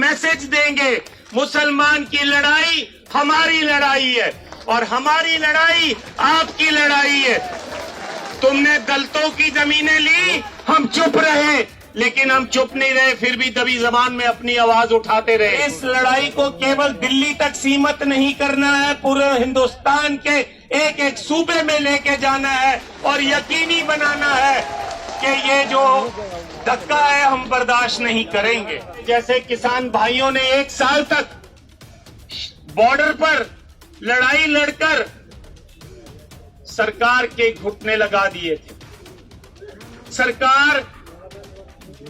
Message देंगे, मुसलमान की लड़ाई हमारी लड़ाई है और हमारी लड़ाई आपकी लड़ाई है। तुमने दलितों की जमीनें ली, हम चुप रहे, लेकिन हम चुप नहीं रहे, फिर भी दबी जबान में अपनी आवाज उठाते रहे। इस लड़ाई को केवल दिल्ली तक सीमित नहीं करना है, पूरे हिंदुस्तान के एक एक सूबे में लेके जाना है और यकीनी बनाना है कि ये जो धक्का है हम बर्दाश्त नहीं करेंगे। जैसे किसान भाइयों ने 1 साल तक बॉर्डर पर लड़ाई लड़कर सरकार के घुटने लगा दिए थे, सरकार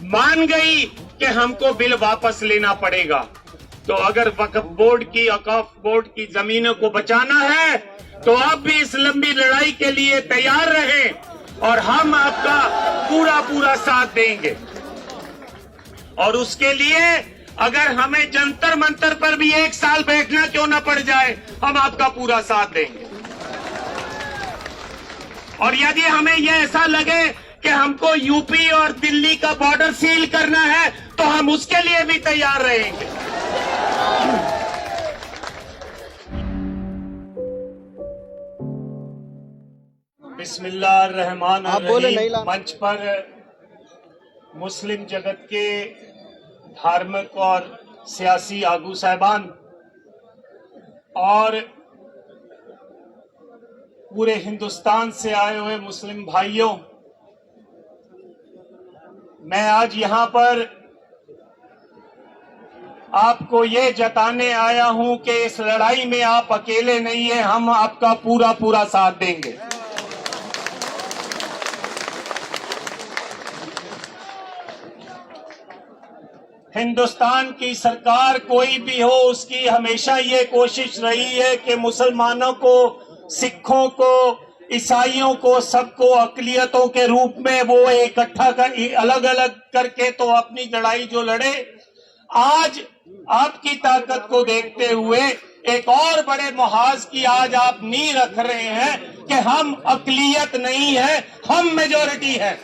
मान गई कि हमको बिल वापस लेना पड़ेगा। तो अगर वक्फ बोर्ड की जमीनों को बचाना है तो आप भी इस लंबी लड़ाई के लिए तैयार रहें और हम आपका पूरा साथ देंगे। और उसके लिए अगर हमें जंतर मंतर पर भी 1 साल बैठना क्यों न पड़ जाए, हम आपका पूरा साथ देंगे। और यदि हमें यह ऐसा लगे कि हमको यूपी और दिल्ली का बॉर्डर सील करना है तो हम उसके लिए भी तैयार रहेंगे। बिस्मिल्लाहिर्रहमानिर्रहीम। मंच पर मुस्लिम जगत के धार्मिक और सियासी आगू साहबान और पूरे हिंदुस्तान से आए हुए मुस्लिम भाइयों, मैं आज यहां पर आपको ये जताने आया हूं कि इस लड़ाई में आप अकेले नहीं हैं, हम आपका पूरा साथ देंगे। हिंदुस्तान की सरकार कोई भी हो, उसकी हमेशा ये कोशिश रही है कि मुसलमानों को, सिखों को, ईसाइयों को, सबको अकलियतों के रूप में वो इकट्ठा कर, अलग अलग करके तो अपनी लड़ाई जो लड़े। आज आपकी ताकत को देखते हुए एक और बड़े मुहाज की आज आप नींव रख रहे हैं कि हम अकलियत नहीं है, हम मेजॉरिटी है।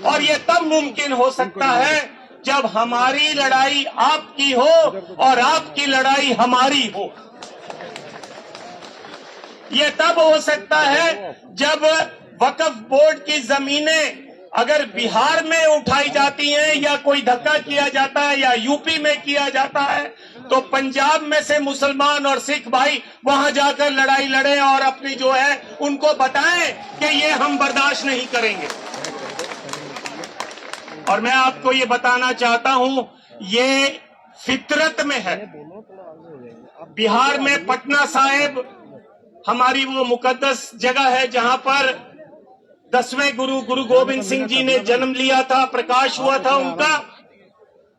और ये तब मुमकिन हो सकता है जब हमारी लड़ाई आपकी हो और आपकी लड़ाई हमारी हो। ये तब हो सकता है जब वक्फ बोर्ड की जमीनें अगर बिहार में उठाई जाती हैं या कोई धक्का किया जाता है या यूपी में किया जाता है तो पंजाब में से मुसलमान और सिख भाई वहां जाकर लड़ाई लड़े और अपनी जो है उनको बताएं कि ये हम बर्दाश्त नहीं करेंगे। और मैं आपको ये बताना चाहता हूं, ये फितरत में है। बिहार में पटना साहिब हमारी वो मुकद्दस जगह है जहां पर 10वें गुरु गोविंद सिंह जी ने जन्म लिया था, प्रकाश हुआ था उनका।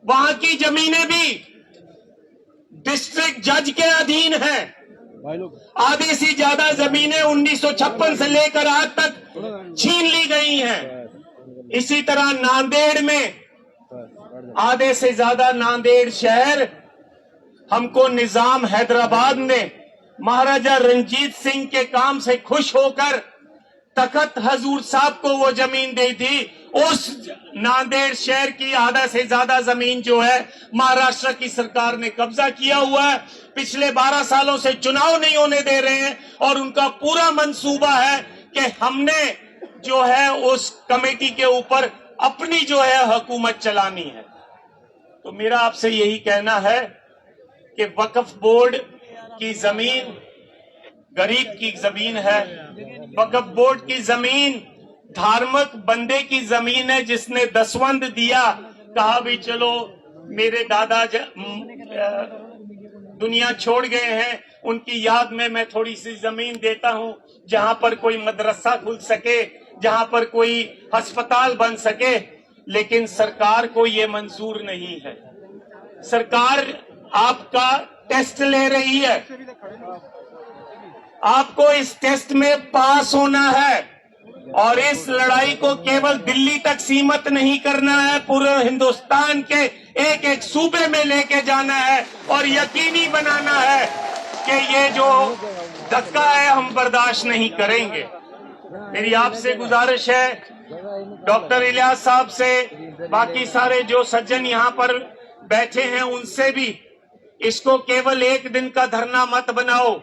वहां की जमीनें भी डिस्ट्रिक्ट जज के अधीन हैं। आधी से ज्यादा जमीनें 1956 से लेकर आज तक छीन ली गई हैं। इसी तरह नांदेड़ में आधे से ज्यादा नांदेड़ शहर हमको निजाम हैदराबाद ने महाराजा रंजीत सिंह के काम से खुश होकर तखत हजूर साहब को वो जमीन दी थी। उस नांदेड़ शहर की आधा से ज्यादा जमीन जो है महाराष्ट्र की सरकार ने कब्जा किया हुआ है। पिछले 12 सालों से चुनाव नहीं होने दे रहे हैं और उनका पूरा मंसूबा है कि हमने जो है उस कमेटी के ऊपर अपनी जो है हुकूमत चलानी है। तो मेरा आपसे यही कहना है कि वक्फ बोर्ड की जमीन गरीब की जमीन है। वक्फ बोर्ड की जमीन धार्मिक बंदे की जमीन है जिसने दसवंध दिया, कहा भी चलो मेरे दादा दुनिया छोड़ गए हैं, उनकी याद में मैं थोड़ी सी जमीन देता हूं जहां पर कोई मदरसा खुल सके, जहां पर कोई अस्पताल बन सके। लेकिन सरकार को ये मंजूर नहीं है। सरकार आपका टेस्ट ले रही है, आपको इस टेस्ट में पास होना है और इस लड़ाई को केवल दिल्ली तक सीमित नहीं करना है, पूरे हिंदुस्तान के एक एक सूबे में लेके जाना है और यकीनी बनाना है कि ये जो धक्का है हम बर्दाश्त नहीं करेंगे। मेरी आपसे गुजारिश है डॉक्टर इलियास साहब से, बाकी सारे जो सज्जन यहाँ पर बैठे हैं उनसे भी, इसको केवल एक दिन का धरना मत बनाओ।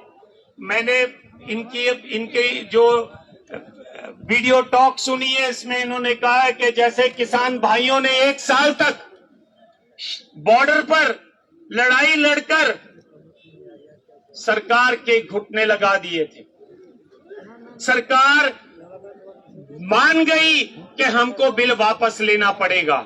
मैंने इनकी जो वीडियो टॉक सुनी है, इसमें इन्होंने कहा है कि जैसे किसान भाइयों ने 1 साल तक बॉर्डर पर लड़ाई लड़कर सरकार के घुटने लगा दिए थे। सरकार मान गई कि हमको बिल वापस लेना पड़ेगा।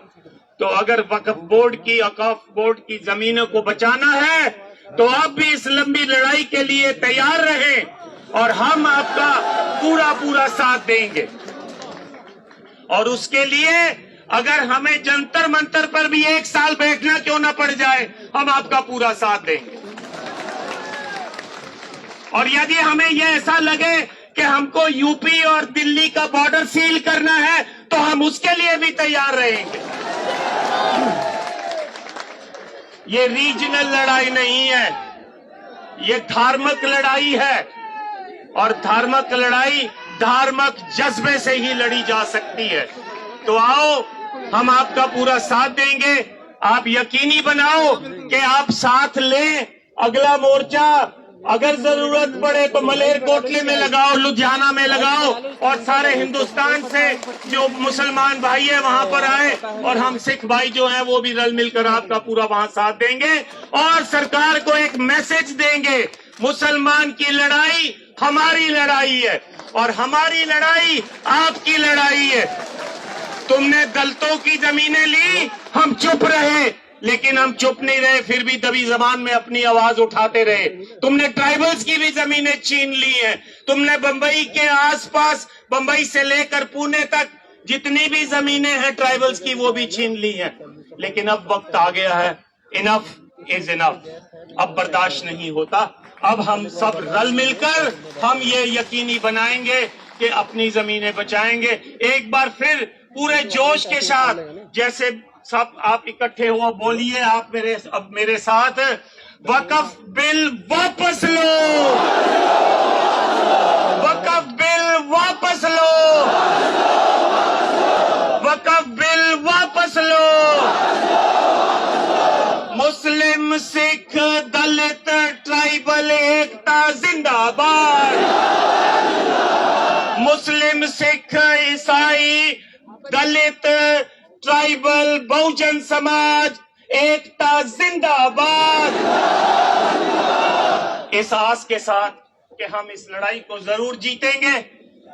तो अगर वक्फ बोर्ड की, औकाफ बोर्ड की जमीनों को बचाना है तो आप भी इस लंबी लड़ाई के लिए तैयार रहें और हम आपका पूरा साथ देंगे। और उसके लिए अगर हमें जंतर मंतर पर भी 1 साल बैठना क्यों ना पड़ जाए, हम आपका पूरा साथ देंगे। और यदि हमें यह ऐसा लगे कि हमको यूपी और दिल्ली का बॉर्डर सील करना है तो हम उसके लिए भी तैयार रहेंगे। ये रीजनल लड़ाई नहीं है, ये धार्मिक लड़ाई है। और धार्मिक लड़ाई धार्मिक जज्बे से ही लड़ी जा सकती है। तो आओ, हम आपका पूरा साथ देंगे। आप यकीनी बनाओ कि आप साथ लें। अगला मोर्चा अगर जरूरत पड़े तो मलेरकोटले में लगाओ, लुधियाना में लगाओ, और सारे हिंदुस्तान से जो मुसलमान भाई है वहां पर आए, और हम सिख भाई जो हैं वो भी रल मिलकर आपका पूरा वहां साथ देंगे। और सरकार को एक मैसेज देंगे, मुसलमान की लड़ाई हमारी लड़ाई है और हमारी लड़ाई आपकी लड़ाई है। तुमने दलितों की जमीनें ली, हम चुप रहे, लेकिन हम चुप नहीं रहे, फिर भी दबी जबान में अपनी आवाज उठाते रहे। तुमने ट्राइबल्स की भी जमीनें छीन ली हैं। तुमने बंबई के आसपास, बंबई से लेकर पुणे तक जितनी भी जमीनें हैं ट्राइबल्स की, वो भी छीन ली हैं। लेकिन अब वक्त आ गया है, इनफ इज इनफ। अब बर्दाश्त नहीं होता। अब हम सब रल मिलकर हम ये यकीनी बनाएंगे कि अपनी जमीनें बचाएंगे। एक बार फिर पूरे जोश के साथ, जैसे सब आप इकट्ठे हो, बोलिए आप मेरे साथ, वक्फ बिल वापस लो, वक्फ बिल वापस लो, वक्फ बिल वापस लो। मुस्लिम, सिख, दलित, ट्राइबल एकता जिंदाबाद। मुस्लिम, सिख, ईसाई, दलित, ट्राइबल, बहुजन समाज एकता जिंदाबाद। इस आस के साथ कि हम इस लड़ाई को जरूर जीतेंगे,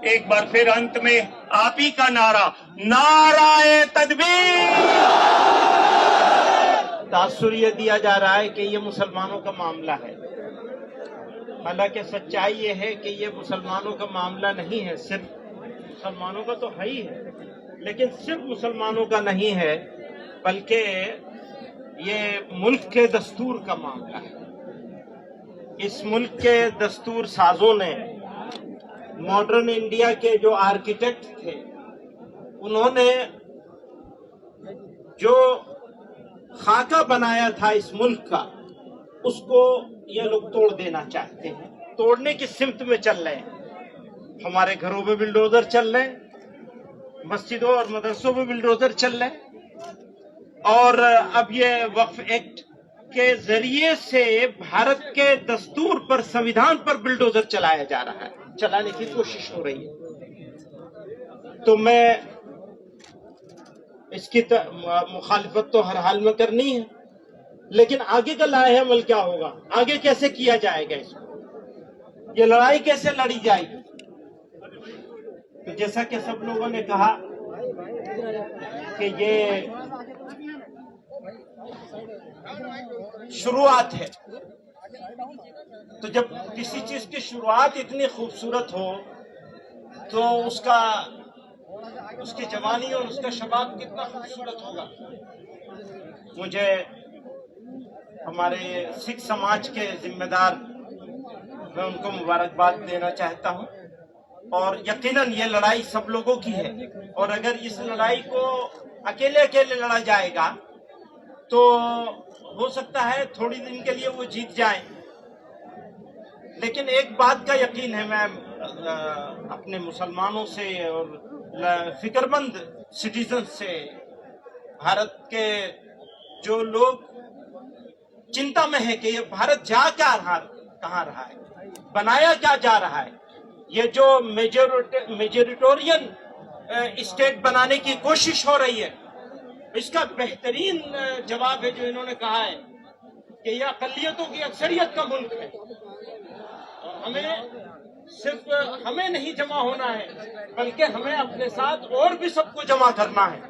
एक बार फिर अंत में आप ही का नारा, नाराए तकबीर। तासुर ये दिया जा रहा है कि ये मुसलमानों का मामला है। हालांकि सच्चाई ये है कि ये मुसलमानों का मामला नहीं है, सिर्फ मुसलमानों का तो है ही है, लेकिन सिर्फ मुसलमानों का नहीं है, बल्कि ये मुल्क के दस्तूर का मामला है। इस मुल्क के दस्तूर साजों ने, मॉडर्न इंडिया के जो आर्किटेक्ट थे, उन्होंने जो खाका बनाया था इस मुल्क का, उसको ये लोग तोड़ देना चाहते हैं। तोड़ने की सिमत में चल रहे हैं। हमारे घरों में बिल्डोजर चल रहे हैं, मस्जिदों और मदरसों में बिल्डोजर चल रहे हैं, और अब ये वक्फ एक्ट के जरिए से भारत के दस्तूर पर, संविधान पर बिल्डोजर चलाया जा रहा है, चलाने की कोशिश हो रही है। तो मैं इसकी मुखालिफत तो हर हाल में करनी है, लेकिन आगे का लाहेअमल क्या होगा, आगे कैसे किया जाएगा, इसको ये लड़ाई कैसे लड़ी जाएगी। तो जैसा कि सब लोगों ने कहा कि ये शुरुआत है, तो जब किसी चीज की शुरुआत इतनी खूबसूरत हो तो उसकी जवानी और उसका शबाब कितना खूबसूरत होगा। मुझे हमारे सिख समाज के जिम्मेदार, मैं उनको मुबारकबाद देना चाहता हूं, और यकीनन ये लड़ाई सब लोगों की है, और अगर इस लड़ाई को अकेले अकेले लड़ा जाएगा तो हो सकता है थोड़ी दिन के लिए वो जीत जाए। लेकिन एक बात का यकीन है, मैं अपने मुसलमानों से और फिक्रमंद सिटीजन से, भारत के जो लोग चिंता में है कि ये भारत जा क्या रहा, कहाँ रहा है, बनाया क्या जा रहा है, ये जो मेजोरिटोरियन स्टेट बनाने की कोशिश हो रही है, इसका बेहतरीन जवाब है जो इन्होंने कहा है कि यह अकलियतों की अक्सरियत का मुल्क है और हमें नहीं जमा होना है, बल्कि हमें अपने साथ और भी सबको जमा करना है।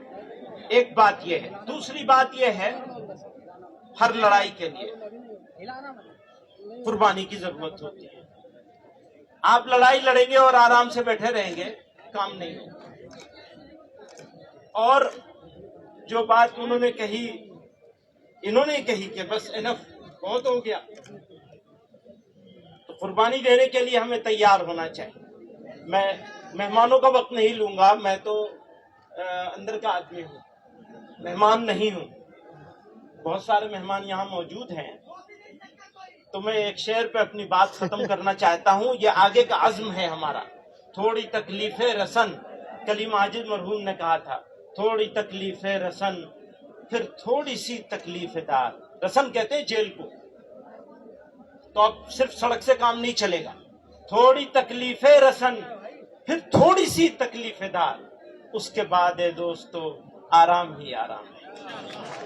एक बात यह है। दूसरी बात यह है, हर लड़ाई के लिए कुर्बानी की जरूरत होती है। आप लड़ाई लड़ेंगे और आराम से बैठे रहेंगे, काम नहीं होगा। और जो बात उन्होंने कही, इन्होंने कही कि बस इनफ, बहुत हो गया, तो कुर्बानी देने के लिए हमें तैयार होना चाहिए। मैं मेहमानों का वक्त नहीं लूंगा, मैं तो अंदर का आदमी हूं, मेहमान नहीं हूं। बहुत सारे मेहमान यहाँ मौजूद हैं, तो मैं एक शेर पे अपनी बात खत्म करना चाहता हूँ। ये आगे का अज़्म है हमारा। थोड़ी तकलीफे रसन, कली माजिद मरहूम ने कहा था, थोड़ी तकलीफे रसन फिर थोड़ी सी तकलीफेदार। रसन कहते हैं जेल को। तो अब सिर्फ सड़क से काम नहीं चलेगा, थोड़ी तकलीफे रसन फिर थोड़ी सी तकलीफेदार, उसके बाद है दोस्तों आराम ही आराम है।